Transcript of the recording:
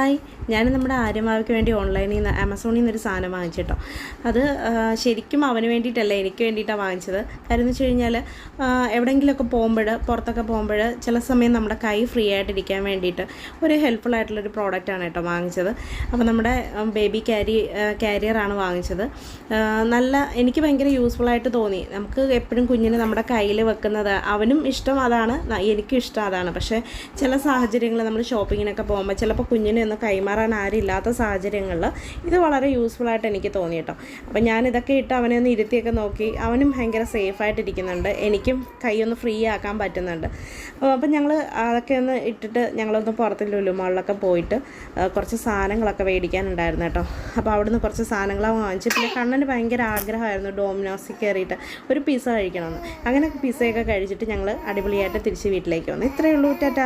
Hi, ഞാൻ നമ്മുടെ ആര്യമാവയ്ക്ക് വേണ്ടി ഓൺലൈനിൽ നിന്ന് ആമസോണിൽ നിന്നൊരു സാധനം വാങ്ങിച്ചിട്ടോ. അത് ശരിക്കും അവന് വേണ്ടിയിട്ടല്ല, എനിക്ക് വേണ്ടിയിട്ടാണ് വാങ്ങിച്ചത്. കാര്യം എന്ന് വെച്ച് കഴിഞ്ഞാൽ എവിടെയെങ്കിലുമൊക്കെ പോകുമ്പോൾ, പുറത്തൊക്കെ പോകുമ്പോൾ ചില സമയം നമ്മുടെ കൈ ഫ്രീ ആയിട്ടിരിക്കാൻ വേണ്ടിയിട്ട് ഒരു ഹെൽപ്ഫുൾ ആയിട്ടുള്ളൊരു പ്രോഡക്റ്റാണ് കേട്ടോ വാങ്ങിച്ചത്. അപ്പോൾ നമ്മുടെ ബേബി കാരിയറാണ് വാങ്ങിച്ചത്. എനിക്ക് ഭയങ്കര യൂസ്ഫുള്ളായിട്ട് തോന്നി. നമുക്ക് എപ്പോഴും കുഞ്ഞിന് നമ്മുടെ കയ്യിൽ വെക്കുന്നത് അവനും ഇഷ്ടം അതാണ്, എനിക്കും ഇഷ്ടം അതാണ്. പക്ഷേ ചില സാഹചര്യങ്ങളിൽ നമ്മൾ ഷോപ്പിങ്ങിനൊക്കെ പോകുമ്പോൾ ചിലപ്പോൾ കുഞ്ഞിനെ ഒന്ന് കൈമാറാൻ ആരും ഇല്ലാത്ത സാഹചര്യങ്ങളിൽ ഇത് വളരെ യൂസ്ഫുള്ളായിട്ട് എനിക്ക് തോന്നി കേട്ടോ. അപ്പോൾ ഞാനിതൊക്കെ ഇട്ട് അവനെ ഒന്ന് ഇരുത്തിയൊക്കെ നോക്കി. അവനും ഭയങ്കര സേഫായിട്ടിരിക്കുന്നുണ്ട്, എനിക്കും കൈയൊന്ന് ഫ്രീ ആക്കാൻ പറ്റുന്നുണ്ട്. അപ്പം ഞങ്ങൾ അതൊക്കെ ഒന്ന് ഇട്ടിട്ട് ഞങ്ങളൊന്ന് പുറത്ത് ലുലു മാളിലൊക്കെ പോയിട്ട് കുറച്ച് സാധനങ്ങളൊക്കെ മേടിക്കാനുണ്ടായിരുന്നു കേട്ടോ. അപ്പോൾ അവിടുന്ന് കുറച്ച് സാധനങ്ങളൊക്കെ വാങ്ങിച്ചു. പിന്നെ കണ്ണന് ഭയങ്കര ആഗ്രഹമായിരുന്നു ഡോമിനോസിൽ കയറിയിട്ട് ഒരു പിസ്സ കഴിക്കണമെന്ന്. അങ്ങനെ പിസ്സയൊക്കെ കഴിച്ചിട്ട് ഞങ്ങൾ അടിപൊളിയായിട്ട് തിരിച്ച് വീട്ടിലേക്ക് വന്നു. ഇത്രയേ ഉള്ളൂ. ടാറ്റാ.